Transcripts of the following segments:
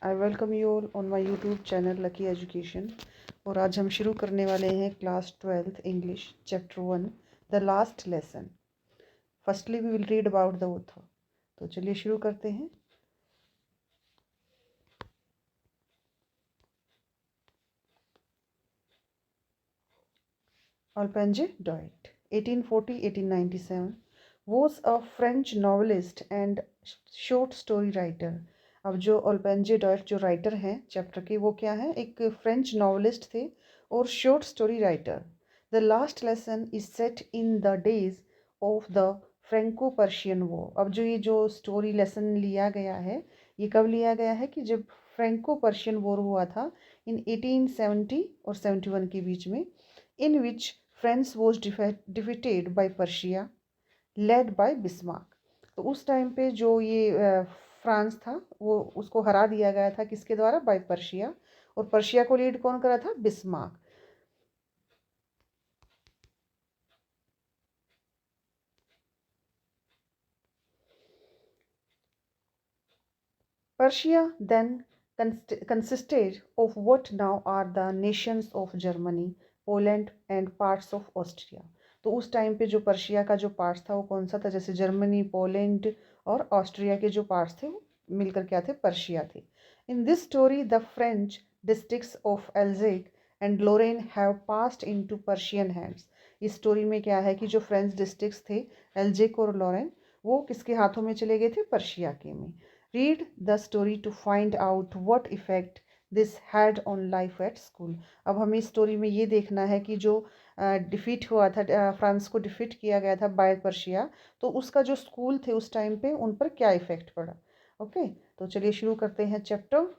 I welcome you all on my YouTube channel Lucky Education. और आज हम शुरू करने वाले हैं class 12th English chapter 1 the last lesson. Firstly we will read about the author. तो चलिए शुरू करते हैं। Alpenje Doit 1840-1897 was a French novelist and short story writer। अब जो अल्पेंजे डॉयट जो राइटर हैं चैप्टर के, वो क्या है, एक फ्रेंच नॉवलिस्ट थे और short story writer. The last lesson is set in the days of the Franco Persian war. अब जो ये जो स्टोरी लेसन लिया गया है, ये कब लिया गया है कि जब फ्रेंको पर्शियन वॉर हुआ था इन 1870 और 71 के बीच में, in which France was defeated by Persia led by Bismarck। तो उस टाइम पे जो ये फ्रांस था वो उसको हरा दिया गया था किसके द्वारा, बाय पर्शिया। और पर्शिया को लीड कौन करा था, Bismarck. Persia then consisted of what now are the nations of Germany, Poland and parts of Austria। तो उस टाइम पे जो पर्शिया का जो पार्ट्स था वो कौन सा था, जैसे जर्मनी, पोलैंड और ऑस्ट्रिया के जो पार्ट्स थे वो मिलकर क्या थे, पर्शिया थे। In this story the French districts of Alsace and Lorraine have passed into Persian hands. इस स्टोरी में क्या है कि जो फ्रेंच डिस्ट्रिक्ट्स थे एल्जेक और लोरेन, वो किसके हाथों में चले गए थे, पर्शिया के में। Read the story to find out what effect this had on life at school। अब हमें इस स्टोरी में ये देखना है कि जो डिफीट हुआ था, फ्रांस को डिफीट किया गया था बाय पर्शिया, तो उसका जो स्कूल थे उस टाइम पे उन पर क्या इफेक्ट पड़ा। ओके, तो चलिए शुरू करते हैं chapter.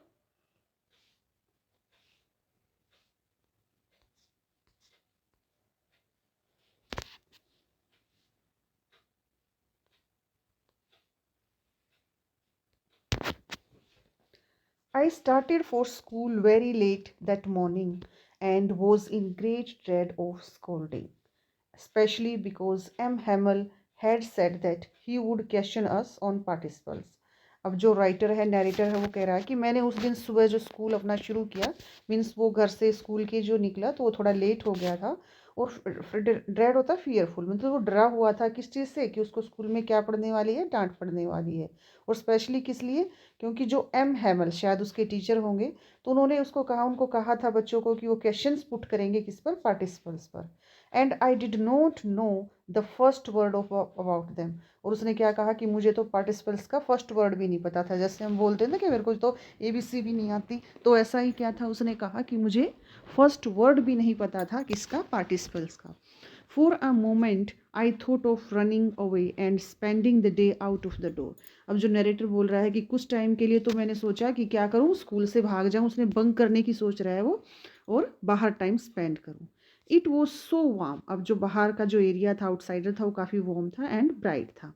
I started for school very late that morning and was in great dread of scolding, especially because M. Hamel had said that he would question us on participles। अब जो writer है, narrator है, वो कह रहा है कि मैंने उस दिन सुबह जो स्कूल अपना शुरू किया, मीन्स वो घर से स्कूल के जो निकला तो वो थोड़ा लेट हो गया था। और ड्रेड होता है फियरफुल, मतलब वो डरा हुआ था किस चीज़ से, कि उसको स्कूल में क्या पढ़ने वाली है, डांट पढ़ने वाली है। और स्पेशली किस लिए, क्योंकि जो एम हैमल शायद उसके टीचर होंगे, तो उन्होंने उनको कहा था बच्चों को कि वो क्वेश्चंस पुट करेंगे किस पर, पार्टिसिपल्स पर। And I did not know the first word of about them. और उसने क्या कहा कि मुझे तो पार्टिसिपल्स का फर्स्ट वर्ड भी नहीं पता था। जैसे हम बोलते हैं ना कि मेरे को तो ABC भी नहीं आती, तो ऐसा ही क्या था, उसने कहा कि मुझे फर्स्ट वर्ड भी नहीं पता था किसका, पार्टिसिपल्स का। For a moment I thought of running away and spending the day out of the door. अब जो नरेटर बोल रहा है कि कुछ टाइम के लिए तो मैंने सोचा कि क्या करूँ, स्कूल से भाग जाऊँ, उसने बंक करने की सोच रहा है वो, और बाहर टाइम स्पेंड करूँ। It was so warm. अब जो बाहर का जो एरिया था, आउटसाइडर था, वो काफ़ी वार्म था एंड ब्राइट था।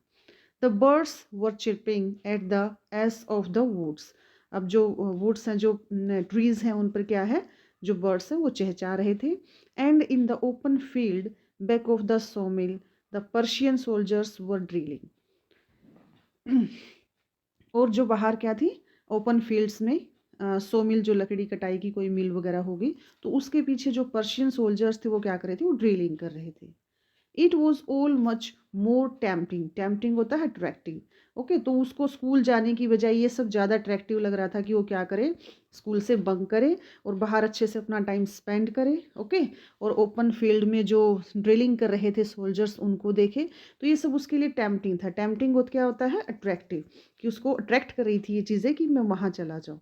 The birds were chirping at the edge of the woods. अब जो वुड्स हैं, जो ट्रीज हैं, उन पर क्या है, जो बर्ड्स हैं वो चहचा रहे थे। And in the open field back of the Somil the Persian soldiers were drilling. और जो बाहर क्या थी, ओपन फील्ड्स में, सो मिल जो लकड़ी कटाई की कोई मिल वगैरह होगी, तो उसके पीछे जो पर्शियन सोल्जर्स थे वो क्या कर रहे थे, वो ड्रिलिंग कर रहे थे। It was all much more tempting. Tempting होता है अट्रैक्टिव। ओके, तो उसको स्कूल जाने की बजाय ये सब ज़्यादा अट्रैक्टिव लग रहा था कि वो क्या करे, स्कूल से बंक करे और बाहर अच्छे से अपना टाइम स्पेंड करे। ओके, और ओपन फील्ड में जो ड्रिलिंग कर रहे थे सोल्जर्स उनको देखे, तो ये सब उसके लिए टैम्पटिंग था। टैम्पटिंग होता क्या होता है, अट्रैक्टिव, कि उसको अट्रैक्ट कर रही थी ये चीज़ें कि मैं वहाँ चला जाऊँ।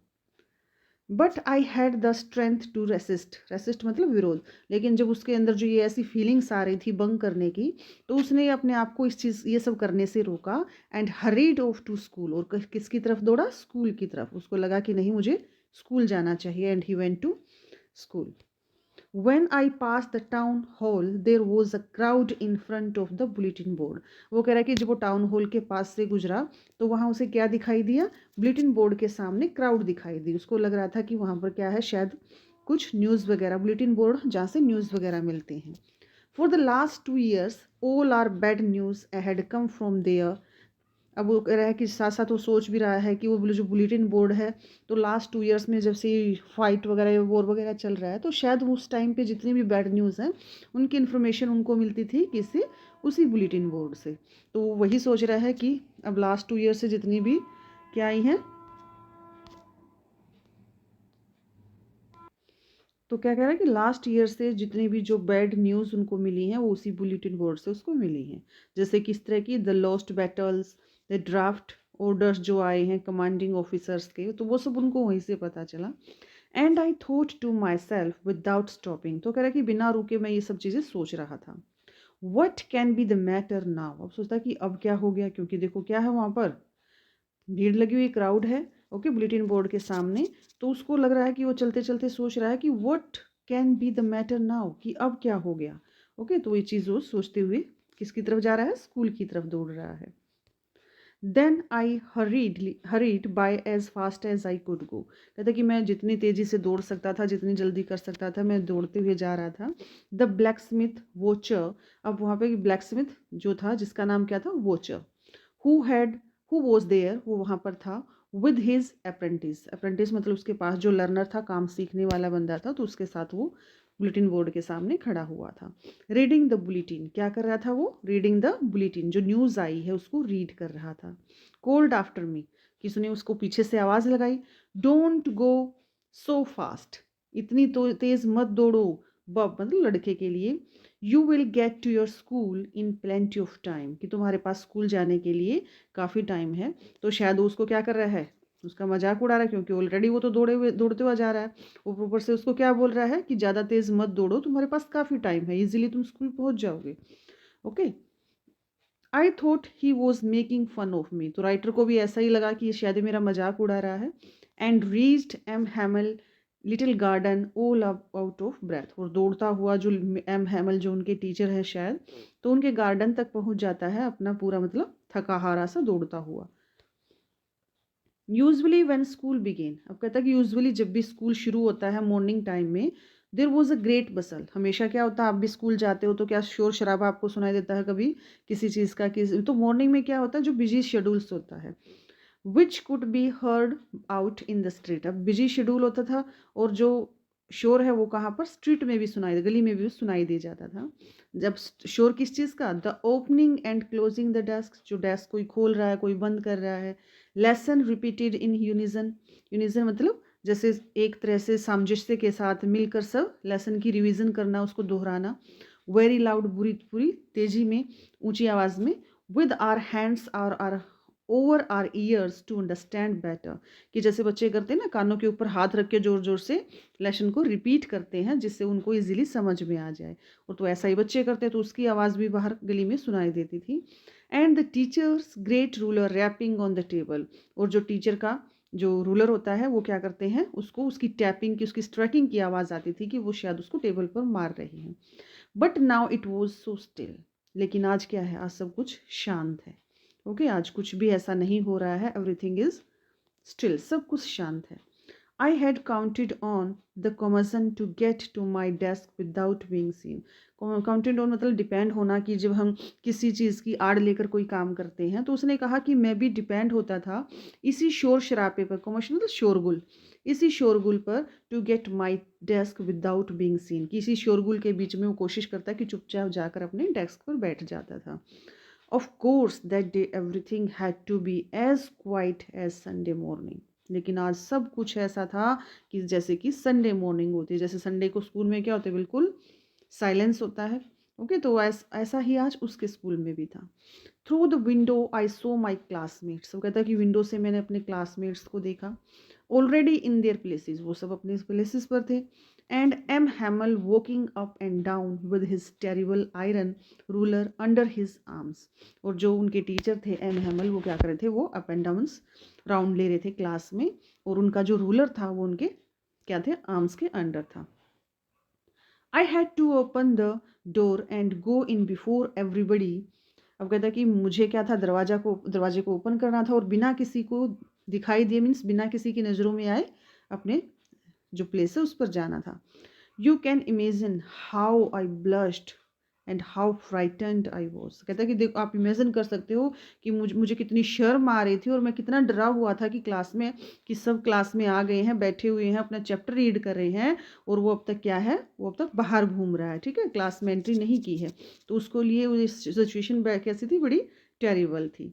But I had the strength to resist. Resist मतलब विरोध। लेकिन जब उसके अंदर जो ये ऐसी फीलिंग्स आ रही थी बंक करने की, तो उसने अपने आप को इस चीज़ ये सब करने से रोका। And hurried off to school. और किसकी तरफ दौड़ा, स्कूल की तरफ। उसको लगा कि नहीं, मुझे स्कूल जाना चाहिए। And he went to school. When I passed the town hall, there was a crowd in front of the bulletin board। वो कह रहा है कि जब वो टाउन हॉल के पास से गुजरा तो वहाँ उसे क्या दिखाई दिया, बुलेटिन बोर्ड के सामने क्राउड दिखाई दी। उसको लग रहा था कि वहाँ पर क्या है, शायद कुछ न्यूज़ वगैरह, बुलेटिन बोर्ड जहाँ से न्यूज़ वगैरह मिलते हैं। For the last 2 years, all our bad news had come from there अब वो कह रहा है कि साथ साथ वो सोच भी रहा है कि वो जो बुलेटिन बोर्ड है, तो लास्ट 2 इयर्स में जब से फाइट वगैरह वॉर वगैरह चल रहा है, तो शायद उस टाइम पे जितनी भी बैड न्यूज़ हैं उनकी इन्फॉर्मेशन उनको मिलती थी किससे, उसी बुलेटिन बोर्ड से। तो वो वही सोच रहा है कि अब लास्ट 2 ईयर से जितनी भी क्या आई हैं, तो क्या कह रहा है कि लास्ट ईयर से जितनी भी जो बैड न्यूज़ उनको मिली हैं वो उसी बुलेटिन बोर्ड से उसको मिली हैं। जैसे किस तरह की the lost battles, the draft orders जो आए हैं कमांडिंग ऑफिसर्स के, तो वो सब उनको वहीं से पता चला। And I thought to myself without stopping, तो कह रहा है कि बिना रुके मैं ये सब चीज़ें सोच रहा था। What can be the matter now, अब सोचता कि अब क्या हो गया, क्योंकि देखो क्या है वहाँ पर भीड़ लगी हुई, क्राउड है, ओके, बुलेटिन बोर्ड के सामने। तो उसको लग रहा है कि वो चलते चलते सोच रहा है कि what can be the matter now, कि अब क्या हो गया। ओके, तो ये चीज़ वो सोचते हुए किसकी तरफ जा रहा है, स्कूल की तरफ दौड़ रहा है। Then I hurried by as fast as I could go, कहता कि मैं जितनी तेज़ी से दौड़ सकता था, जितनी जल्दी कर सकता था, मैं दौड़ते हुए जा रहा था। द ब्लैक स्मिथ वोचर, अब वहाँ पे ब्लैक स्मिथ जो था जिसका नाम क्या था, Wachter, who had who was there, वो वहाँ पर था, विद हिज अप्रेंटिस, अप्रेंटिस मतलब उसके पास जो लर्नर था, काम सीखने वाला बंदा था, तो उसके साथ वो बुलेटिन बोर्ड के सामने खड़ा हुआ था। रीडिंग द बुलेटिन, क्या कर रहा था वो, रीडिंग द बुलेटिन, जो न्यूज़ आई है उसको रीड कर रहा था। कोल्ड आफ्टर मी, किसी ने उसको पीछे से आवाज़ लगाई, डोंट गो सो फास्ट, इतनी तो तेज़ मत दौड़ो, बब मतलब लड़के के लिए, you will get to your school in plenty of time, कि तुम्हारे पास स्कूल जाने के लिए काफ़ी टाइम है। तो शायद उसको क्या कर रहा है, उसका मजाक उड़ा रहा है, क्योंकि ऑलरेडी वो तो दौड़ते हुआ जा रहा है। ऊपर से उसको क्या बोल रहा है कि ज़्यादा तेज़ मत दौड़ो, तुम्हारे पास काफ़ी टाइम है, इजीली तुम स्कूल पहुंच जाओगे। Okay, I thought he was making fun of me, तो राइटर को भी ऐसा ही लगा कि ये शायद मेरा मजाक उड़ा रहा है। And reached M Hamel little garden all out of breath, और दौड़ता हुआ जो एम हैमल जो उनके टीचर हैं शायद, तो उनके गार्डन तक पहुंच जाता है अपना पूरा मतलब थका हारा सा दौड़ता हुआ। यूजली व्हेन स्कूल बिगेन, अब कहता है कि यूजली जब भी स्कूल शुरू होता है मॉर्निंग टाइम में, देर वॉज अ ग्रेट बसल, हमेशा क्या होता है, आप भी स्कूल जाते हो तो क्या शोर शराबा आपको सुनाई देता है कभी किसी चीज़ का, किसी तो मॉर्निंग में क्या होता है, जो बिजी शेड्यूल्स होता है, which could be heard out in the street, अब बिजी शेड्यूल होता था और जो शोर है वो कहाँ पर, स्ट्रीट में भी सुनाई, गली में भी सुनाई दे जाता था। जब शोर किस चीज़ का, the opening and closing the desk, जो डेस्क कोई खोल रहा है कोई बंद कर रहा है। Lesson repeated in unison, unison मतलब जैसे एक तरह से सामंजस्य के साथ मिलकर सब लेसन की रिवीजन करना, उसको दोहराना। वेरी लाउड, बुरी पूरी तेजी में, ऊंची आवाज़ में। With our hands our over our ears to understand better, कि जैसे बच्चे करते हैं ना, कानों के ऊपर हाथ रख के जोर जोर से लेसन को रिपीट करते हैं जिससे उनको इजीली समझ में आ जाए, और तो ऐसा ही बच्चे करते, तो उसकी आवाज़ भी बाहर गली में सुनाई देती थी। And the teachers great ruler rapping on the table, और जो टीचर का जो रूलर होता है वो क्या करते हैं, उसको उसकी टैपिंग की, उसकी स्ट्राइकिंग की आवाज़ आती थी कि वो शायद उसको टेबल पर मार रहे हैं। But now it was so still, लेकिन आज क्या है, आज सब कुछ शांत है। ओके, आज कुछ भी ऐसा नहीं हो रहा है, एवरीथिंग इज स्टिल, सब कुछ शांत है। I had counted on the commotion to get to my desk without being seen, counted on मतलब डिपेंड होना, कि जब हम किसी चीज़ की आड़ लेकर कोई काम करते हैं, तो उसने कहा कि मैं भी डिपेंड होता था इसी शोर शराबे पर, कॉमर्शन मतलब शोरगुल, इसी शोरगुल पर, to get my desk without being seen, कि इसी शोरगुल के बीच में वो कोशिश करता कि चुपचाप जाकर अपने डेस्क पर बैठ जाता था। Of course, that day everything had to be as quiet as Sunday morning. लेकिन आज सब कुछ ऐसा था कि जैसे कि संडे मॉर्निंग होती है, जैसे संडे को स्कूल में क्या होता है, बिल्कुल साइलेंस होता है। ओके, तो ऐसा ही आज उसके स्कूल में भी था। Through the window I so my classmates, वो कहता है कि विंडो से मैंने अपने क्लासमेट्स को देखा। ऑलरेडी इन देयर प्लेसेस, वो सब अपने प्लेसेस पर थे। And M Hamel walking up and down with his terrible iron ruler under his arms, और जो उनके टीचर थे एम हैमल, वो क्या कर रहे थे, वो अप एंड डाउन राउंड ले रहे थे क्लास में, और उनका जो रूलर था वो उनके क्या थे, आर्म्स के अंडर था। I had to open the door and go in before everybody, अब कहता है कि मुझे क्या था, दरवाजे को ओपन करना था और बिना किसी को दिखाई दिए, मीन्स बिना किसी की नज़रों में आए, अपने जो प्लेस है उस पर जाना था। You can imagine how I blushed and how frightened I was. कहता है कि देखो, आप इमेजिन कर सकते हो कि मुझे कितनी शर्म आ रही थी और मैं कितना डरा हुआ था कि क्लास में, कि सब क्लास में आ गए हैं, बैठे हुए हैं, अपना चैप्टर रीड कर रहे हैं, और वो अब तक क्या है, वो अब तक बाहर घूम रहा है, ठीक है, क्लास में एंट्री नहीं की है। तो उसको लिए वो सिचुएशन कैसी थी, बड़ी टेरिबल थी।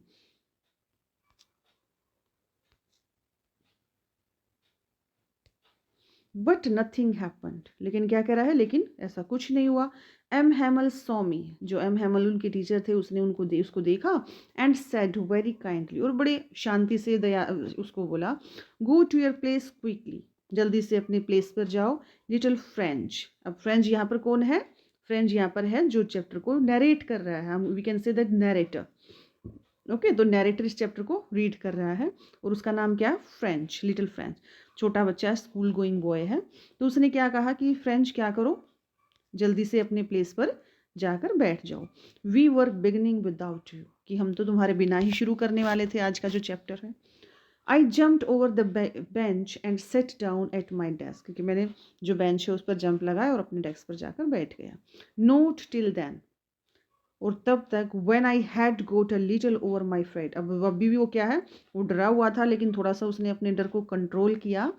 बट नथिंग हैपन्ड, लेकिन क्या कह रहा है, लेकिन ऐसा कुछ नहीं हुआ। एम हैमल सॉमी, जो एम हैमल उनके टीचर थे, उसने उसको देखा एंड सेड वेरी काइंडली, और बड़े शांति से दया उसको बोला, go to your place quickly, जल्दी से अपने प्लेस पर जाओ, लिटिल फ्रेंच। अब फ्रेंच यहाँ पर कौन है, फ्रेंच यहाँ पर है जो चैप्टर को नरेट कर रहा है, हम we can say that narrator. Okay, तो नरेटर इस चैप्टर को रीड कर रहा है और उसका नाम क्या है, फ्रेंच, लिटिल फ्रेंच। छोटा बच्चा है, स्कूल गोइंग बॉय है। तो उसने क्या कहा कि फ्रेंच क्या करो, जल्दी से अपने प्लेस पर जाकर बैठ जाओ। We were beginning without you, कि हम तो तुम्हारे बिना ही शुरू करने वाले थे आज का जो चैप्टर है। आई jumped over the bench and set down at my desk, क्योंकि मैंने जो बेंच है उस पर जंप लगाया और अपने डेस्क पर जाकर बैठ गया। नोट टिल देन, और तब तक when I had got a little over my fright, अब अभी भी वो क्या है, वो डरा हुआ था, लेकिन थोड़ा सा उसने अपने डर को कंट्रोल किया।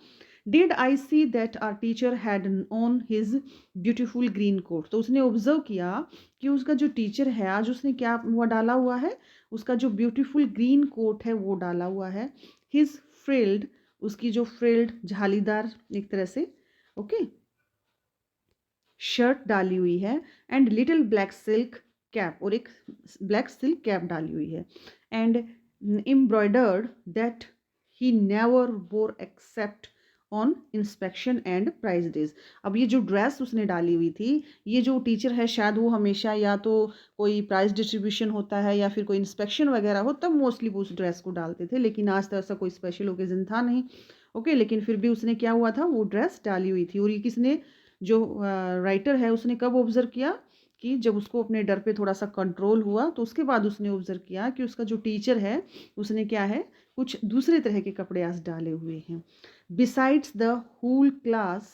Did I see that our teacher had on his beautiful green coat, तो उसने ऑब्जर्व किया कि उसका जो टीचर है आज उसने क्या हुआ डाला हुआ है, उसका जो ब्यूटीफुल ग्रीन कोट है वो डाला हुआ है। हिज फ्रिल्ड, उसकी जो फ्रिल्ड झालीदार एक तरह से, ओके, शर्ट डाली हुई है, and little black silk cap, और एक ब्लैक सिल्क कैप डाली हुई है, and embroidered that he never wore except on inspection and prize days. अब ये जो ड्रेस उसने डाली हुई थी, ये जो टीचर है शायद वो हमेशा या तो कोई प्राइज डिस्ट्रीब्यूशन होता है या फिर कोई इंस्पेक्शन वगैरह हो तब मोस्टली वो उस ड्रेस को डालते थे, लेकिन आज तो ऐसा कोई स्पेशल ओकेजन था नहीं। ओके, लेकिन फिर भी उसने क्या हुआ था, वो ड्रेस डाली हुई थी। और ये किसने, जो राइटर है, उसने कब ऑब्जर्व किया कि जब उसको अपने डर पे थोड़ा सा कंट्रोल हुआ, तो उसके बाद उसने ऑब्जर्व किया कि उसका जो टीचर है उसने क्या है, कुछ दूसरे तरह के कपड़े आज डाले हुए हैं। Besides the whole class,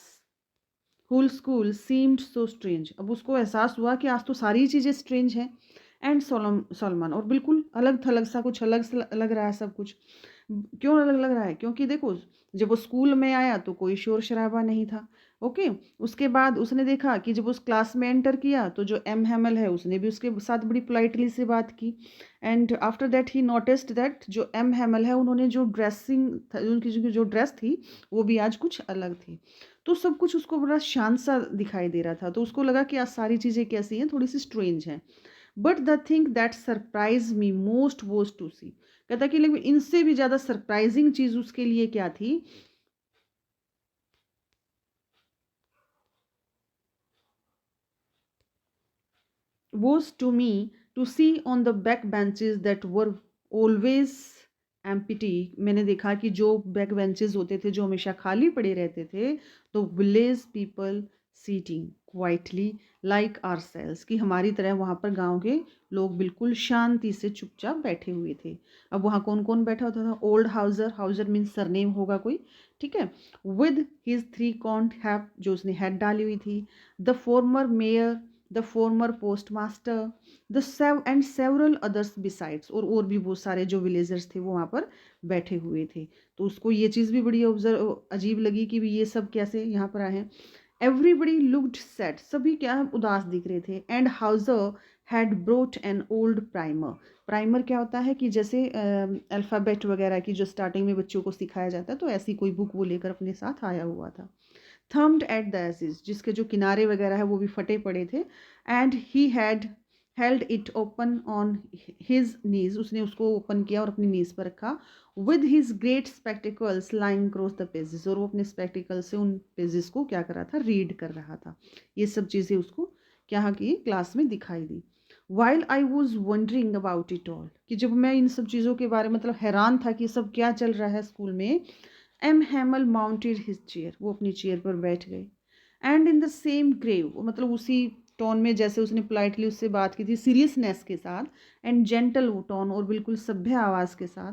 whole school seemed so strange, अब उसको एहसास हुआ कि आज तो सारी चीज़ें स्ट्रेंज हैं। एंड सलमान, और बिल्कुल अलग थलग सा, कुछ अलग सा लग रहा है सब कुछ। क्यों अलग लग रहा है, क्योंकि देखो, जब वो स्कूल में आया तो कोई शोर शराबा नहीं था। ओके, उसके बाद उसने देखा कि जब उस क्लास में एंटर किया तो जो एम हैमल है उसने भी उसके साथ बड़ी पोलाइटली से बात की। And after that he noticed that जो एम हैमल है उन्होंने जो ड्रेसिंग, उनकी जो ड्रेस थी वो भी आज कुछ अलग थी। तो सब कुछ उसको बड़ा शांत सा दिखाई दे रहा था, तो उसको लगा कि आज सारी चीज़ें कैसी हैं, थोड़ी सी स्ट्रेंज हैं। But the thing that surprised me most was to see, कहता कि लेकिन इनसे भी ज़्यादा सरप्राइजिंग चीज़ उसके लिए क्या थी, was to me to see on the back benches that were always empty, मैंने देखा कि जो बैक बेंचेस होते थे जो हमेशा खाली पड़े रहते थे, तो village people sitting quietly like ourselves, कि हमारी तरह वहाँ पर गांव के लोग बिल्कुल शांति से चुपचाप बैठे हुए थे। अब वहाँ कौन कौन बैठा होता था, old Houser, Houser means surname होगा कोई, ठीक है, विद हिज 3 कॉर्न्ड हैट, जो उसने हैट डाली हुई थी, the former mayor, the former postmaster, the end several others besides, और भी बहुत सारे जो विलेजर्स थे वो वहाँ पर बैठे हुए थे। तो उसको ये चीज़ भी बड़ी ऑब्जर्व अजीब लगी कि ये सब कैसे यहाँ पर आए हैं। एवरीबडी लुक्ड सैड, सभी क्या है, उदास दिख रहे थे। And Houser had brought an old primer, primer क्या होता है कि जैसे अल्फ़ाबेट वगैरह की जो स्टार्टिंग में बच्चों को सिखाया जाता है, तो ऐसी कोई बुक वो लेकर अपने साथ आया हुआ था। थम्ड एट द एजेस, जिसके जो किनारे वगैरह है वो भी फटे पड़े थे। And he had held it open on his knees, उसने उसको ओपन किया और अपनी नीज पर रखा। With his great spectacles lying cross the pages, और वो अपने स्पेक्टिकल से उन पेजेस को क्या कर रहा था, रीड कर रहा था। ये सब चीज़ें उसको क्या की क्लास में दिखाई दी। While I was wondering about it all, कि जब मैं इन सब चीज़ों के बारे में मतलब हैरान था कि सब क्या चल रहा है स्कूल में, M Hamel mounted his chair, वो अपनी चेयर पर बैठ गए। And in the same grave, मतलब उसी टोन में जैसे उसने पोलाइटली उससे बात की थी, सीरियसनेस के साथ, एंड जेंटल टोन, और बिल्कुल सभ्य आवाज़ के साथ,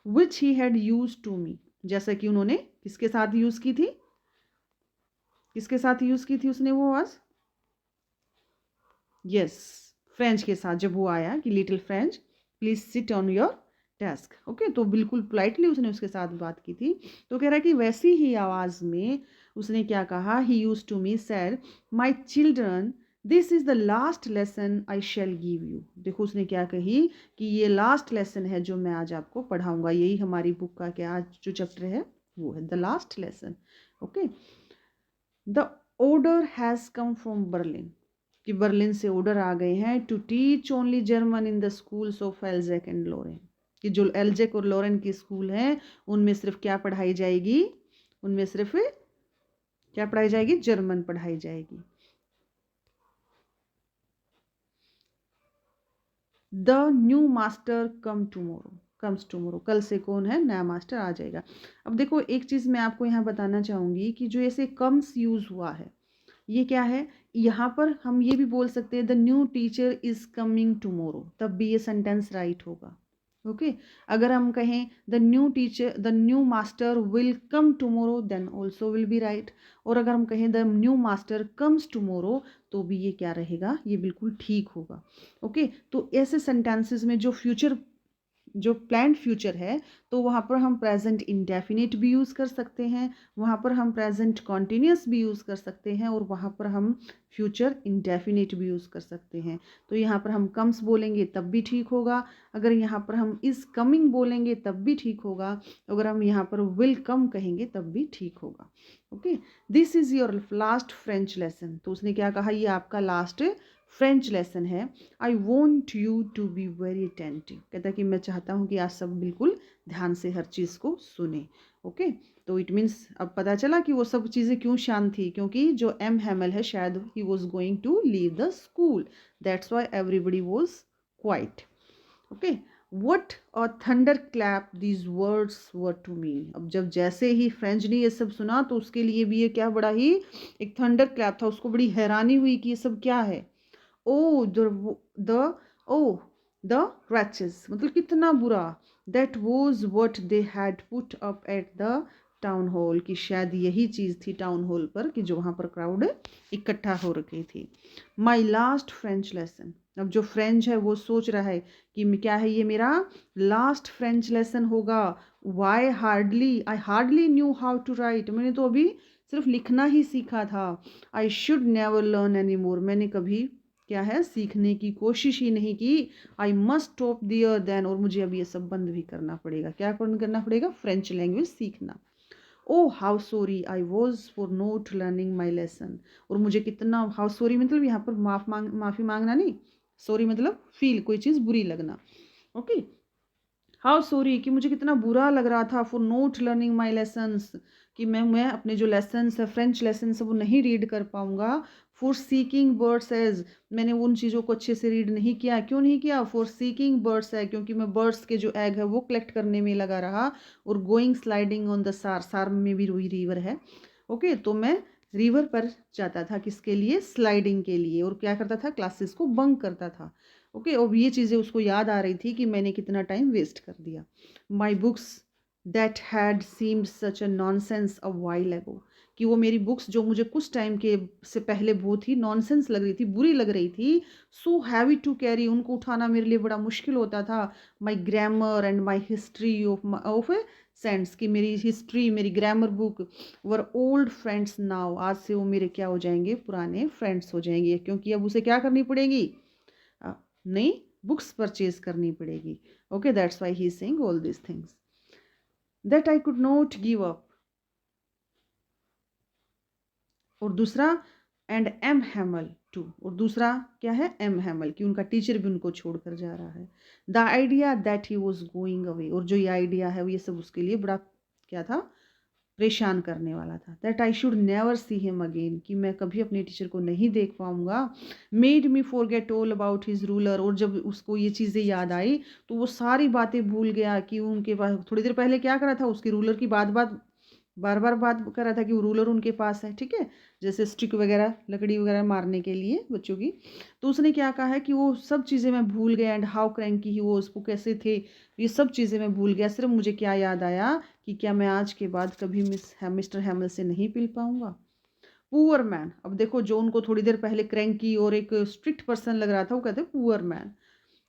which he had used to me, जैसा कि उन्होंने किसके साथ यूज़ की थी, किसके साथ यूज़ की थी उसने वो आवाज़, यस, फ्रेंच के साथ जब वो आया कि little French please sit on your desk, okay, तो बिल्कुल पोलाइटली उसने उसके साथ बात की थी। तो कह रहा है कि वैसी ही आवाज़ में उसने क्या कहा, he used to me said my children this is the last lesson I shall give you. देखो उसने क्या कही कि ये लास्ट लेसन है जो मैं आज आपको पढ़ाऊंगा, यही हमारी बुक का क्या आज जो चैप्टर है वो है the last lesson, okay. The order has come from Berlin, कि बर्लिन से ऑर्डर आ गए हैं to teach only German in the schools of Alsace and Lorraine, कि जो एल्जेक और लोरेन की स्कूल हैं उनमें सिर्फ क्या पढ़ाई जाएगी, उनमें सिर्फ क्या पढ़ाई जाएगी, जर्मन पढ़ाई जाएगी। The new master comes tomorrow, कल से कौन है, नया मास्टर आ जाएगा। अब देखो एक चीज़ मैं आपको यहाँ बताना चाहूँगी कि जो ऐसे कम्स यूज़ हुआ है ये क्या है, यहाँ पर हम ये भी बोल सकते हैं the new teacher is coming tomorrow, तब भी ये सेंटेंस राइट होगा, ओके। अगर हम कहें the new teacher the new master will come tomorrow then also will be right, और अगर हम कहें the new master comes tomorrow तो भी ये क्या रहेगा, ये बिल्कुल ठीक होगा, ओके। तो ऐसे सेंटेंसेस में जो फ्यूचर जो प्लान्ड फ्यूचर है तो वहाँ पर हम प्रेजेंट इंडेफिनिट भी यूज़ कर सकते हैं, वहाँ पर हम प्रेजेंट कॉन्टिन्यूस भी यूज़ कर सकते हैं, और वहाँ पर हम फ्यूचर इंडेफिनिट भी यूज़ कर सकते हैं। तो यहाँ पर हम कम्स बोलेंगे तब भी ठीक होगा, अगर यहाँ पर हम इज़ कमिंग बोलेंगे तब भी ठीक होगा, अगर हम यहाँ पर विल कम कहेंगे तब भी ठीक होगा, okay. This is your last French lesson, तो उसने क्या कहा, ये आपका लास्ट फ्रेंच लेसन है। I want you to be very attentive, कहता है कि मैं चाहता हूँ कि आप सब बिल्कुल ध्यान से हर चीज़ को सुने, ओके। तो इट मीन्स अब पता चला कि वो सब चीज़ें क्यों शांत थी, क्योंकि जो एम हैमल है शायद he was going to leave the school, that's why everybody was quiet, okay. What a thunderclap these words were to me, अब जब जैसे ही फ्रेंच ने ये सब सुना तो उसके लिए भी ये क्या बड़ा ही एक थंडर क्लैप था, उसको बड़ी हैरानी हुई कि ये सब क्या है। ओ द ओ द wretches, मतलब कितना बुरा, that was what they had put up at the town hall, कि शायद यही चीज़ थी टाउन हॉल पर कि जो वहाँ पर क्राउड इकट्ठा हो रखी थी। माई लास्ट फ्रेंच लेसन, अब जो फ्रेंच है वो सोच रहा है कि क्या है, ये मेरा लास्ट फ्रेंच लेसन होगा। Why I hardly knew how to write, मैंने तो अभी सिर्फ लिखना ही सीखा था। I should never learn any more, मैंने कभी क्या है सीखने की कोशिश ही नहीं की। I must stop there then, और मुझे अब ये सब बंद भी करना पड़ेगा, क्या बंद करना पड़ेगा, फ्रेंच लैंग्वेज सीखना। Oh how sorry I was for not learning my lesson, और मुझे कितना, हाउ सॉरी मतलब यहाँ पर माफ़ी मांगना नहीं, सॉरी मतलब फील कोई चीज़ बुरी लगना, ओके। हाउ सॉरी कि मुझे कितना बुरा लग रहा था, for note learning my lessons, कि मैं अपने जो लेसन्स है फ्रेंच लेसन्स है वो नहीं रीड कर पाऊँगा। फॉर सीकिंग बर्ड्स एज, मैंने उन चीज़ों को अच्छे से रीड नहीं किया, क्यों नहीं किया, फॉर सीकिंग बर्ड्स है क्योंकि मैं बर्ड्स के जो एग है वो कलेक्ट करने में लगा रहा, और गोइंग स्लाइडिंग ऑन द सार में भी रूई रिवर है, ओके। तो मैं रिवर पर जाता था किसके लिए, स्लाइडिंग के लिए, और क्या करता था, क्लासेस को बंक करता था, ओके। और ये चीज़ें उसको याद आ रही थी कि मैंने कितना टाइम वेस्ट कर दिया। My books that had seemed such a nonsense a while एगो, कि वो मेरी बुक्स जो मुझे कुछ टाइम के से पहले बहुत ही नॉनसेंस लग रही थी, बुरी लग रही थी, सो हैवी टू कैरी, उनको उठाना मेरे लिए बड़ा मुश्किल होता था। My grammar and my history of saints, की मेरी हिस्ट्री मेरी grammar book were old friends now, आज से वो मेरे क्या हो जाएंगे, पुराने फ्रेंड्स हो जाएंगे, क्योंकि अब उसे क्या करनी पड़ेगी, नई बुक्स परचेज करनी पड़ेगी, okay. That's why he is saying all this things, that I could not give up, और दूसरा एंड एम हैमल टू, और दूसरा क्या है, एम हैमल, कि उनका टीचर भी उनको छोड़कर जा रहा है। The idea that he was going away, और जो ये आइडिया है ये सब उसके लिए बड़ा क्या था, परेशान करने वाला था। That I should never see him again, कि मैं कभी अपने टीचर को नहीं देख पाऊंगा। Made me forget all about his ruler, और जब उसको ये चीज़ें याद आई तो वो सारी बातें भूल गया कि उनके पास थोड़ी देर पहले क्या करा था, उसके रूलर की बार बार बात कर रहा था कि वो रूलर उनके पास है, ठीक है, जैसे स्टिक वगैरह लकड़ी वगैरह मारने के लिए बच्चों की। तो उसने क्या कहा है कि वो सब चीज़ें मैं भूल गया, एंड हाउ क्रैंकी ही वो उसको कैसे थे, ये सब चीज़ें मैं भूल गया, सिर्फ मुझे क्या याद आया कि क्या मैं आज के बाद कभी मिस्टर हैमल से नहीं मिल पाऊंगा। Poor man. अब देखो जो उनको थोड़ी देर पहले क्रैंकी और एक स्ट्रिक्ट पर्सन लग रहा था वो कहते poor man.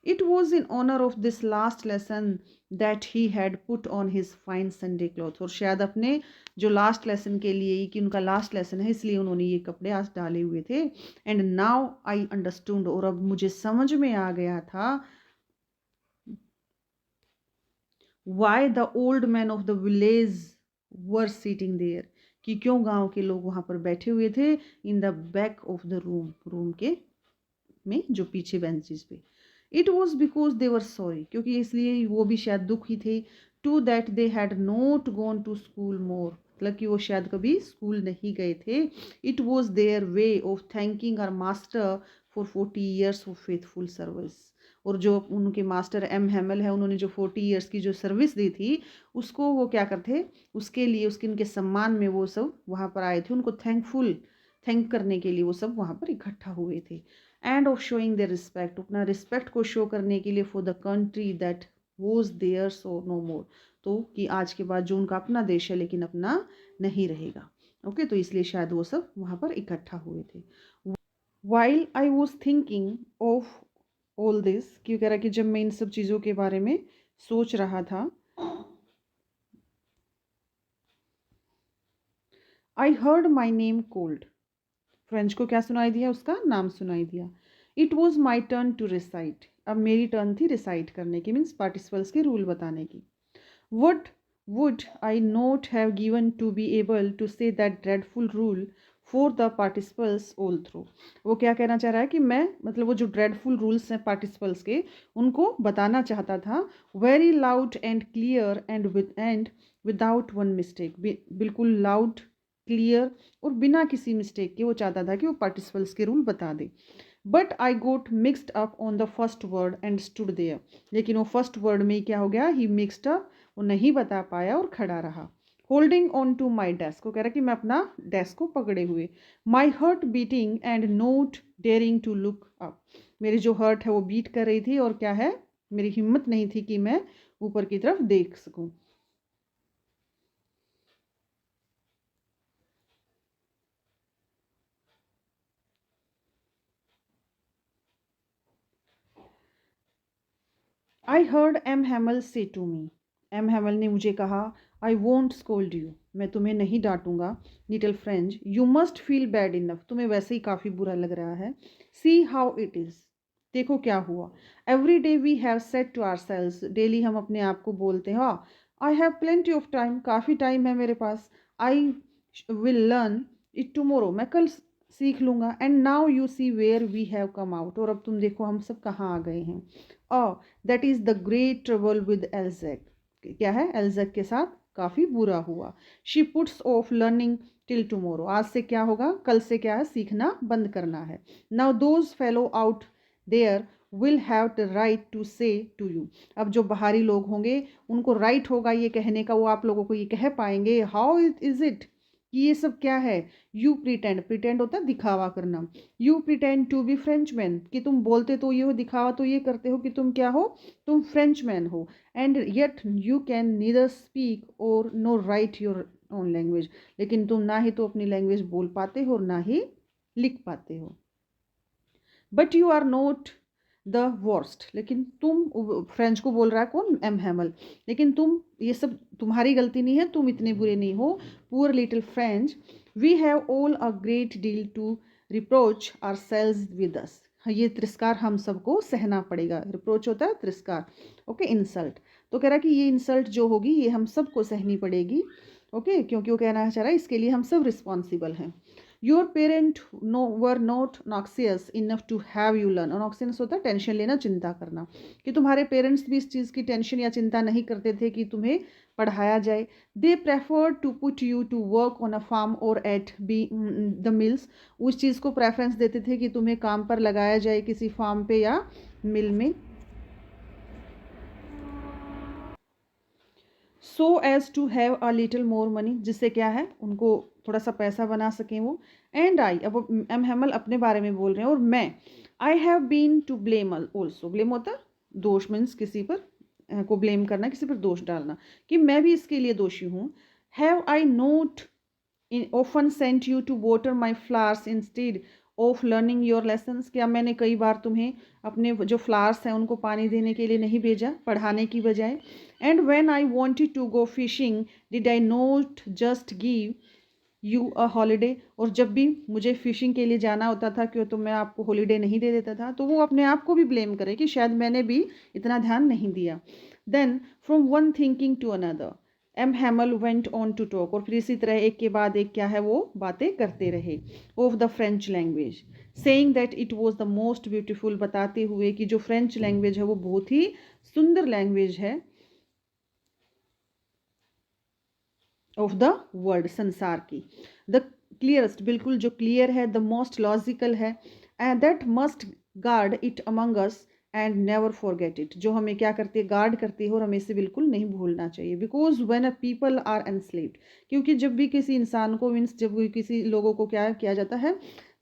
It was in honour of this last lesson that he had put on his fine Sunday cloth. और शायद अपने जो लास्ट लेसन के लिए ही कि उनका लास्ट लेसन है इसलिए उन्होंने ये कपड़े आज डाले हुए थे। एंड नाउ आई अंडरस्टूड, और अब मुझे समझ में आ गया था why the old man of the village were sitting there, कि क्यों गांव के लोग वहां पर बैठे हुए थे in the back of the room, room के में जो पीछे बेंचेस पे। It was because they were sorry, क्योंकि इसलिए वो भी शायद दुखी थे, too that they had not gone to school more, मतलब कि वो शायद कभी स्कूल नहीं गए थे। It was their way of thanking our master for 40 years of faithful service. और जो उनके मास्टर एम हैमल है उन्होंने जो 40 years की जो सर्विस दी थी उसको वो क्या करते, उसके लिए उसके उनके सम्मान में वो सब वहाँ पर आए थे, उनको थैंक करने के लिए वो सब वहाँ पर इकट्ठा हुए थे। And of showing their respect, अपना रिस्पेक्ट को शो करने के लिए for the country that was their so no more, तो कि आज के बाद जो उनका अपना देश है लेकिन अपना नहीं रहेगा। ओके, तो इसलिए शायद वो सब वहाँ पर इकट्ठा हुए थे। While I was thinking of all this, क्यों कह रहा कि जब मैं इन सब चीज़ों के बारे में सोच रहा था, I heard my name called, फ्रेंच को क्या सुनाई दिया, उसका नाम सुनाई दिया। It was my turn to recite, अब मेरी टर्न थी रिसाइट करने की, मीन्स पार्टिसिपल्स के रूल बताने की। What would I not have given to be able to say that dreadful rule for the participles all through. वो क्या कहना चाह रहा है कि मैं मतलब वो जो ड्रेडफुल रूल्स हैं पार्टिसिपल्स के उनको बताना चाहता था, very loud and clear and without one mistake, बिल्कुल लाउड क्लियर और बिना किसी मिस्टेक के वो चाहता था कि वो पार्टिसिपल्स के रूल बता दे। But I got mixed up on the first word and stood there, लेकिन वो फर्स्ट वर्ड में ही क्या हो गया, ही मिक्सड अप, वो नहीं बता पाया और खड़ा रहा। Holding on to my desk, वो कह रहा कि मैं अपना डेस्क को पकड़े हुए, my heart beating and not daring to look up, मेरी जो हर्ट है वो बीट कर रही थी और क्या है, मेरी हिम्मत नहीं थी कि मैं ऊपर की तरफ देख सकूं। आई हर्ड एम हैमल से टू मी, एम हैमल ने मुझे कहा, आई वोंट स्कोल्ड यू, मैं तुम्हें नहीं डांटूंगा, little French, you must feel bad enough, तुम्हें वैसे ही काफ़ी बुरा लग रहा है, सी हाउ इट इज़, देखो क्या हुआ, every day we have said to our selves, daily हम अपने आप को बोलते हैं, हाँ, I have plenty of time, काफ़ी टाइम है मेरे पास, I will learn it tomorrow, मैं कल सीख लूँगा, and now you see where we have come out, और अब तुम देखो हम सब कहाँ आ गए हैं। और that is the great trouble with Alsace, क्या है, एल्जैक के साथ काफ़ी बुरा हुआ। She puts off learning till tomorrow, आज से क्या होगा, कल से क्या है, सीखना बंद करना है। Now those fellow out there will have the right to say to you, अब जो बाहरी लोग होंगे उनको राइट होगा ये कहने का, वो आप लोगों को ये कह पाएंगे, हाउ इज इट, कि ये सब क्या है, यू प्रिटेंड, प्रिटेंड होता है दिखावा करना, you pretend to be French man, कि तुम बोलते तो ये हो, दिखावा तो ये करते हो कि तुम क्या हो, तुम फ्रेंच मैन हो, and yet you can neither speak or no write your own language, लेकिन तुम ना ही तो अपनी लैंग्वेज बोल पाते हो और ना ही लिख पाते हो। But you are not the worst, लेकिन तुम, फ्रेंच को बोल रहा है कौन, एम हैमल, लेकिन तुम, ये सब तुम्हारी गलती नहीं है, तुम इतने बुरे नहीं हो, poor little French, we have all a great deal to reproach ourselves with us, ये तिरस्कार हम सबको सहना पड़ेगा, रिप्रोच होता है तिरस्कार, ओके, इंसल्ट, तो कह रहा है कि ये इंसल्ट जो होगी ये हम सबको सहनी पड़ेगी, ओके, क्योंकि वो कहना चाह रहा है इसके लिए हम सब रिस्पॉन्सिबल हैं। Your parent no were not noxious enough to have you learn, और नॉक्सियस होता है टेंशन लेना, चिंता करना, कि तुम्हारे पेरेंट्स भी इस चीज़ की टेंशन या चिंता नहीं करते थे कि तुम्हें पढ़ाया जाए। They prefer to put you to work on a farm or at be the mills, उस चीज़ को प्रेफरेंस देते थे कि तुम्हें काम पर लगाया जाए किसी फार्म पे या मिल में, so as to have a little more money, जिससे क्या है उनको थोड़ा सा पैसा बना सकें वो। एंड आई, अब एम हेमल अपने बारे में बोल रहे हैं, और मैं, I have been to blame also, blame होता है दोष, मीन्स किसी पर को ब्लेम करना, किसी पर दोष डालना, कि मैं भी इसके लिए दोषी हूँ। Have I note often sent you to water my flowers instead of learning your lessons? क्या मैंने कई बार तुम्हें अपने जो फ्लावर्स हैं उनको पानी देने के लिए नहीं भेजा पढ़ाने की बजाय? And when I wanted to go fishing did I not just give you a holiday? और जब भी मुझे फिशिंग के लिए जाना होता था क्यों तो मैं आपको हॉलीडे नहीं दे देता था? तो वो अपने आप को भी ब्लेम करे कि शायद मैंने भी इतना ध्यान नहीं दिया. Then from one thinking to another M Hamel went on to talk. और फिर इसी तरह एक के बाद एक क्या है वो बातें करते रहे of the French language, saying that it was the most beautiful, बताते हुए कि जो फ्रेंच लैंग्वेज है वो बहुत ही सुंदर लैंग्वेज है ऑफ द वर्ल्ड, संसार की. द क्लियरेस्ट, बिल्कुल जो क्लियर है, द मोस्ट लॉजिकल है, and that must guard it among us and never forget it, जो हमें क्या करती है, गार्ड करती है और हमें इसे बिल्कुल नहीं भूलना चाहिए. Because when a people are enslaved, क्योंकि जब भी किसी इंसान को मीन्स जब भी किसी लोगों को क्या किया जाता है,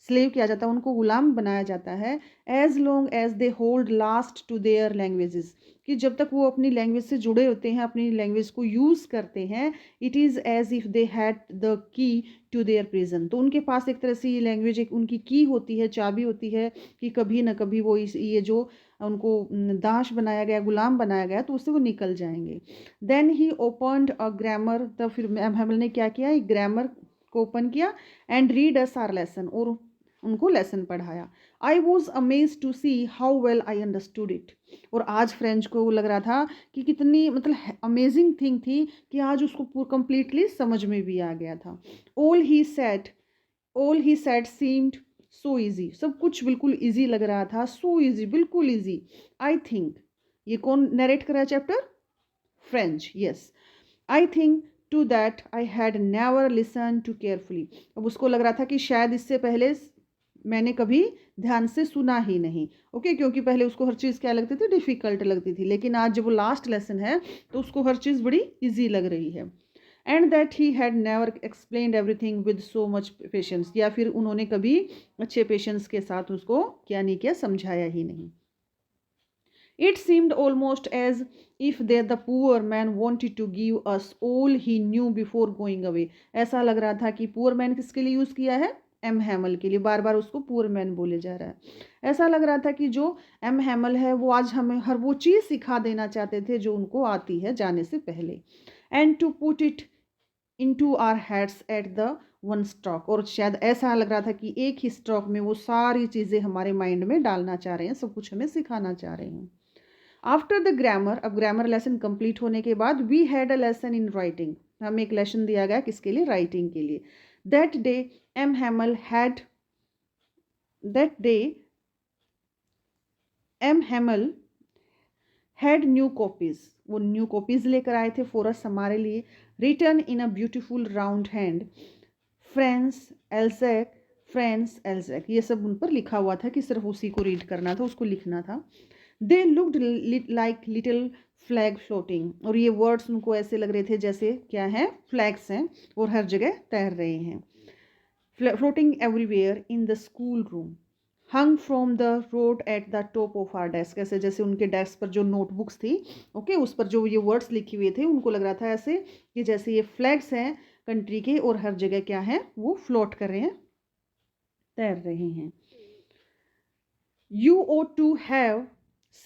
स्लेव किया जाता है, उनको गुलाम बनाया जाता है. As long as they hold last to their languages, कि जब तक वो अपनी लैंग्वेज से जुड़े होते हैं, अपनी लैंग्वेज को यूज़ करते हैं, it is as if they had the key to their prison. तो उनके पास एक तरह से ये लैंग्वेज एक उनकी की होती है, चाबी होती है कि कभी ना कभी वो ये जो उनको दास बनाया गया, गुलाम बनाया गया, तो उससे वो निकल जाएंगे. Then he opened a grammar, तब फिर हमने क्या किया, एक ग्रामर को ओपन किया, and read us our lesson, और उनको लेसन पढ़ाया. I was amaze to see how well I understood it. और आज फ्रेंच को लग रहा था कि कितनी मतलब अमेजिंग थिंग थी कि आज उसको पूरा कंप्लीटली समझ में भी आ गया था. All he said all he said seemed so easy, सब कुछ बिल्कुल ईजी लग रहा था. सो ईजी, बिल्कुल ईजी. आई थिंक, ये कौन नरेट कर रहा है chapter? French, yes. I think to that I had never listen to carefully. अब उसको लग रहा था कि शायद इससे पहले मैंने कभी ध्यान से सुना ही नहीं. ओके, क्योंकि पहले उसको हर चीज़ क्या लगती थी, डिफ़िकल्ट लगती थी, लेकिन आज जब वो लास्ट लेसन है तो उसको हर चीज़ बड़ी इजी लग रही है. And that he had never explained everything with so much patience, या फिर उन्होंने कभी अच्छे पेशेंस के साथ उसको क्या नहीं किया, समझाया ही नहीं. It seemed almost as if they, the poor man wanted to give us all he knew before going away. ऐसा लग रहा था कि poor man किसके लिए यूज़ किया है, एम हैमल के लिए. बार बार उसको poor man बोले जा रहा है. ऐसा लग रहा था कि जो एम हैमल है वो आज हमें हर वो चीज़ सिखा देना चाहते थे जो उनको आती है जाने से पहले. And to put it into our heads at the one stroke, और शायद ऐसा लग रहा था कि एक ही स्ट्रोक में वो सारी चीज़ें हमारे माइंड में डालना चाह रहे हैं, सब कुछ हमें सिखाना चाह रहे हैं. आफ्टर द ग्रामर, अब ग्रामर लेसन कंप्लीट होने के बाद, we had a lesson in writing, हमें एक लेसन दिया गया किसके लिए, राइटिंग के लिए. That day M Hamel had that day M Hamel had new copies, वो न्यू कॉपीज लेकर आए थे फॉर अस, हमारे लिए. Written in a beautiful round hand, France Alsace, France Alsace, ये सब उन पर लिखा हुआ था कि सिर्फ उसी को रीड करना था, उसको लिखना था. They looked like little flag floating, और ये वर्ड्स उनको ऐसे लग रहे थे जैसे क्या है, फ्लैग्स हैं और हर जगह तैर रहे हैं. Floating everywhere in the school room, hung from the rod at the top of our desk, ऐसे जैसे उनके डेस्क पर जो नोटबुक्स थी, ओके, उस पर जो ये वर्ड्स लिखे हुए थे, उनको लग रहा था ऐसे कि जैसे ये फ्लैग्स हैं कंट्री के, और हर जगह क्या है, वो फ्लोट कर रहे हैं, तैर रहे हैं. You ought to have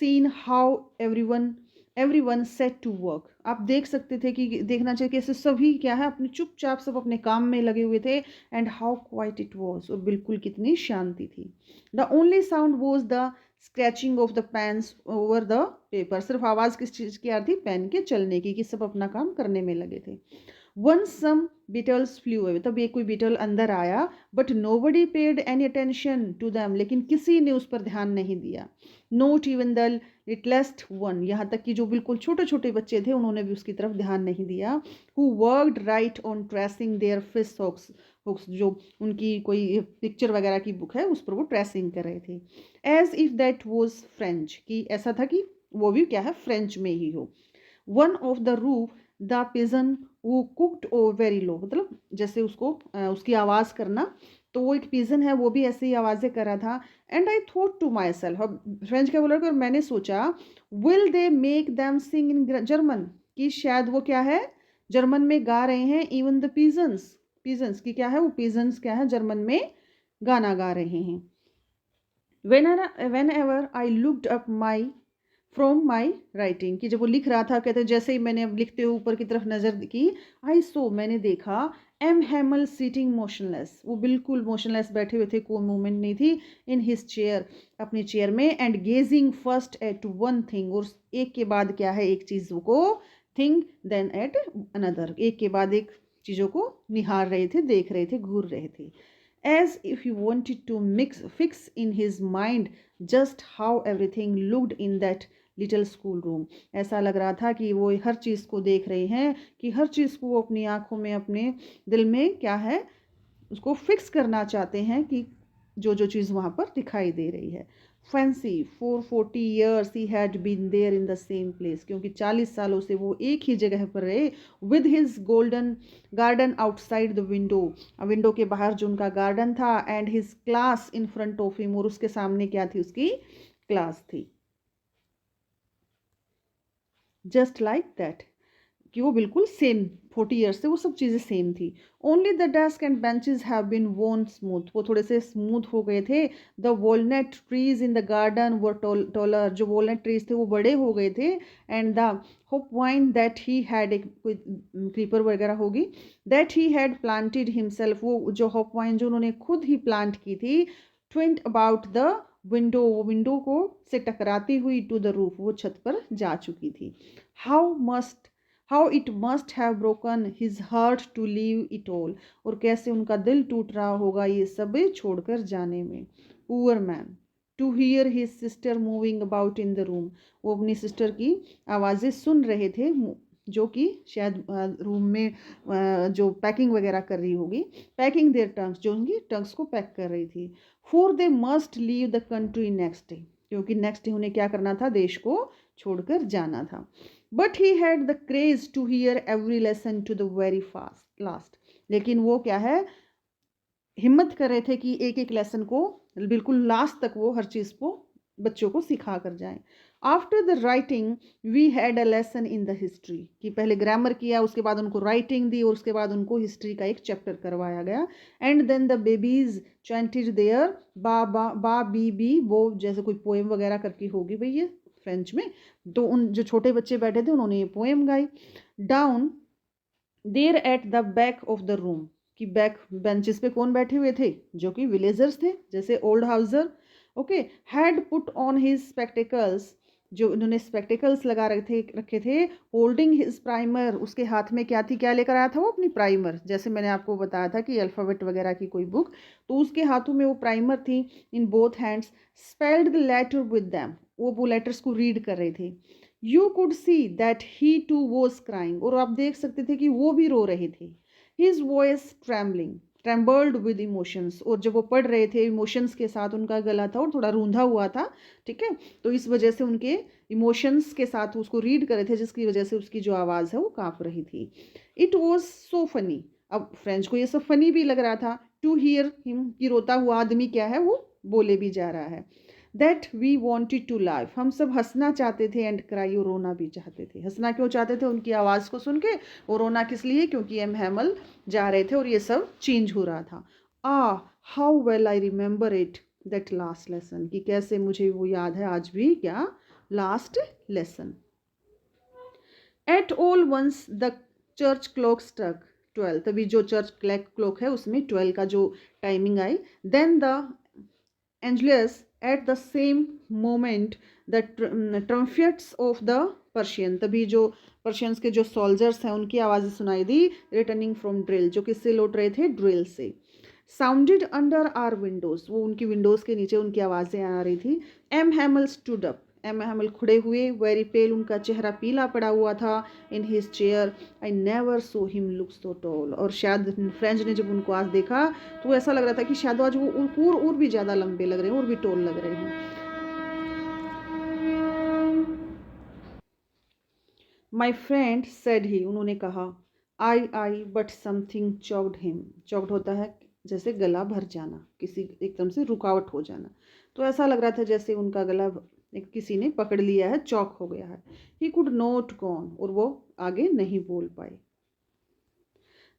seen how everyone set to work, आप देख सकते थे कि देखना चाहिए कि ऐसे सभी क्या है, अपने चुपचाप सब अपने काम में लगे हुए थे. And how quiet it was, और बिल्कुल कितनी शांति थी. The only sound was the scratching of the pens over the paper, सिर्फ आवाज़ किस चीज़ की आ रही थी, पेन के चलने की, कि सब अपना काम करने में लगे थे. Once some beetles flew away, तब एक कोई बीटल अंदर आया, but nobody paid any attention to them, लेकिन किसी ने उस पर ध्यान नहीं दिया. Not even the littlest one, यहाँ तक कि जो बिल्कुल छोटे छोटे बच्चे थे उन्होंने भी उसकी तरफ ध्यान नहीं दिया. Who worked right on tracing their fish hooks, जो उनकी कोई पिक्चर वगैरह की बुक है उस पर वो ट्रेसिंग कर रहे थे. As if that was French, कि ऐसा था कि वो भी क्या है, फ्रेंच में ही हो. One of the roof the pigeon वो कुकड ओ वेरी लो, मतलब जैसे उसको उसकी आवाज़ करना, तो वो एक पिजन है, वो भी ऐसे ही आवाज़ें कर रहा था. And I thought to myself, अब फ्रेंच क्या बोल रहा है, और मैंने सोचा, will they make them sing in German, कि शायद वो क्या है, जर्मन में गा रहे हैं, इवन द पिजन्स, पीजेंट्स की क्या है, वो पीजेंट्स क्या है, जर्मन में गाना गा रहे हैं। Whenever I looked up my from my writing, कि जब वो लिख रहा था, कहते जैसे ही मैंने अब लिखते हुए ऊपर की तरफ नज़र की, आई सो मैंने देखा, एम हैमल सीटिंग मोशनलेस, वो बिल्कुल मोशनलेस बैठे हुए थे, कोई मूवमेंट नहीं थी, इन हिज चेयर, अपनी चेयर में, and gazing first at one thing, और एक के बाद क्या है, एक चीज़ को, थिंग देन एट अनदर, एक के बाद एक चीज़ों को निहार रहे थे, देख रहे थे, घूर रहे थे, as if he wanted to fix in his mind just how everything looked in that little school room. ऐसा लग रहा था कि वो हर चीज़ को देख रहे हैं, कि हर चीज़ को वो अपनी आंखों में, अपने दिल में क्या है, उसको फिक्स करना चाहते हैं, कि जो जो चीज़ वहाँ पर दिखाई दे रही है। Fancy for 40 years he had been there in the same place, क्योंकि 40 सालों से वो एक ही जगह पर रहे, with his golden garden outside the window, window के बाहर जो उनका गार्डन था, and his class in front of him, और उसके सामने क्या थी, उसकी क्लास थी। जस्ट लाइक दैट, कि वो बिल्कुल सेम 40 ईयर्स से वो सब चीज़ें सेम थी। Only the desk and benches have been worn smooth, वो थोड़े से स्मूथ हो गए थे। The walnut trees in the garden were taller, जो वॉलनट ट्रीज थे वो बड़े हो गए थे। And the hop vine that he had, एक कोई क्रीपर वगैरह होगी, that he had planted himself, वो जो होप वाइन जो उन्होंने खुद ही प्लांट की थी, ट्विंट अबाउट द विंडो, वो विंडो को से टकराती हुई टू द रूफ, वो छत पर जा चुकी थी। How it must have broken his heart to leave it all, और कैसे उनका दिल टूट रहा होगा ये सब छोड़कर जाने में। Poor man to hear his sister moving about in the room, वो अपनी सिस्टर की आवाज़ें सुन रहे थे, जो कि शायद रूम में जो पैकिंग वगैरह कर रही होगी, पैकिंग देयर टंग्स, जो उनकी टंग्स को पैक कर रही थी। For they must leave the country next day, क्योंकि नेक्स्ट डे उन्हें क्या करना था, देश को छोड़कर जाना था। But he had the craze to hear every lesson to the very fast last, लेकिन वो क्या है, हिम्मत कर रहे थे कि एक एक लेसन को बिल्कुल लास्ट तक वो हर चीज़ को बच्चों को सिखा कर जाएं। After the writing we had a lesson in the history, कि पहले ग्रामर किया, उसके बाद उनको राइटिंग दी, और उसके बाद उनको हिस्ट्री का एक चैप्टर करवाया गया। And then the babies chanted their ba ba बा बी, वो जैसे कोई पोएम वगैरह करके होगी भाई ये फ्रेंच में, तो उन जो छोटे बच्चे बैठे थे उन्होंने ये पोएम गाई। Down there at the back of the room, कि बैक बेंचेस पे कौन बैठे हुए थे, जो कि विलेजर्स थे, जैसे old Hauser, okay, had put on his spectacles, जो उन्होंने स्पेक्टिकल्स लगा रखे थे, होल्डिंग हिज प्राइमर, उसके हाथ में क्या थी, क्या लेकर आया था वो, अपनी प्राइमर, जैसे मैंने आपको बताया था कि अल्फ़ाबेट वगैरह की कोई बुक, तो उसके हाथों में वो प्राइमर थी, in both hands, spelled the letter with them, वो लेटर्स को रीड कर रहे थे। You could see that he too was crying, और आप देख सकते थे कि वो भी रो रहे थे। His voice trembled with emotions, और जब वो पढ़ रहे थे इमोशंस के साथ, उनका गला था और थोड़ा रूंधा हुआ था, ठीक है, तो इस वजह से उनके इमोशंस के साथ उसको रीड कर रहे थे, जिसकी वजह से उसकी जो आवाज़ है वो काँप रही थी। इट वॉज सो फनी, अब फ्रेंच को ये सब फनी भी लग रहा था, टू हियर हिम, कि रोता हुआ आदमी क्या है वो बोले भी जा रहा है। That we wanted to laugh, हम सब हंसना चाहते थे, एंड क्राई, और रोना भी चाहते थे। हंसना क्यों चाहते थे, उनकी आवाज़ को सुन के, और रोना किस लिए, क्योंकि एम हैमल जा रहे थे और ये सब चेंज हो रहा था। How well I remember it that last lesson, कि कैसे मुझे वो याद है आज भी, क्या, last lesson. At all once the church clock struck 12, तभी जो चर्च क्लॉक है उसमें 12 का जो टाइमिंग आई। Then the Angelus at the same moment the trumpets of the Persian, तभी जो पर्शियंस के जो सोल्जर्स हैं उनकी आवाज़ें सुनाई दी, रिटर्निंग फ्रॉम ड्रिल, जो किससे लौट रहे थे, ड्रिल से। साउंडेड अंडर आर विंडोज़, वो उनकी विंडोज़ के नीचे उनकी आवाज़ें आ रही थी। M Hamel stood up, M Hamel खड़े हुए, वेरी पेल, उनका चेहरा पीला पड़ा हुआ था, इन his chair. I never saw him look so tall, और शायद फ्रेंच ने जब उनको आज देखा तो ऐसा लग रहा था कि शायद आज वो और भी ज़्यादा लंबे लग रहे हैं, और भी टॉल लग रहे हैं। माई फ्रेंड सेड ही, उन्होंने कहा, I but something choked him, choked होता है जैसे गला भर जाना, किसी एकदम से रुकावट हो जाना, तो ऐसा लग रहा था जैसे उनका गला किसी ने पकड़ लिया है, चौक हो गया है। ही कुड नॉट गॉन, और वो आगे नहीं बोल पाए।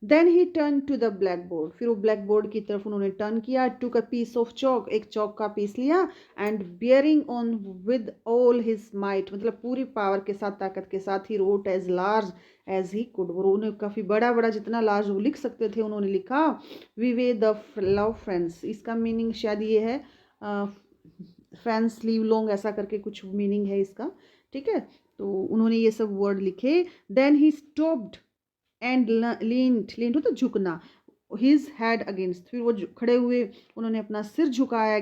Then he turn to the blackboard, फिर वो ब्लैक बोर्ड की तरफ उन्होंने टर्न किया, टूक अ पीस ऑफ चौक, एक चौक का पीस लिया, and bearing on with all his might, मतलब पूरी पावर के साथ, ताकत के साथ, he wrote as large as he could, वो उन्होंने काफ़ी बड़ा बड़ा जितना लार्ज वो लिख सकते थे उन्होंने लिखा। We way the love friends, इसका मीनिंग शायद ये है फ्रेंड्स लीव लॉन्ग, ऐसा करके कुछ मीनिंग है इसका, ठीक है। तो उन्होंने ये सब वर्ड लिखे। देन ही स्टॉप्ड एंड लींट होता झुकना, हिज हेड अगेंस्ट, फिर वो खड़े हुए, उन्होंने अपना सिर झुकाया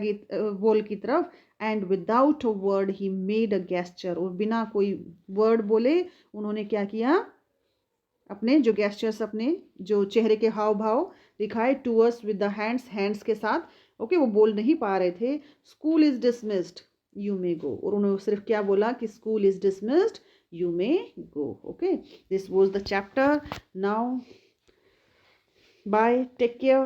वॉल की तरफ, and without a word he made a gesture, और बिना कोई वर्ड बोले उन्होंने क्या किया, अपने जो गेस्चर्स, अपने जो चेहरे के हाव भाव दिखाए, to us with the hands, hands के साथ, ओके, वो बोल नहीं पा रहे थे। School is dismissed, you may go, और उन्होंने सिर्फ क्या बोला कि school is dismissed, you may go. Okay, this was the chapter. Now bye, take care.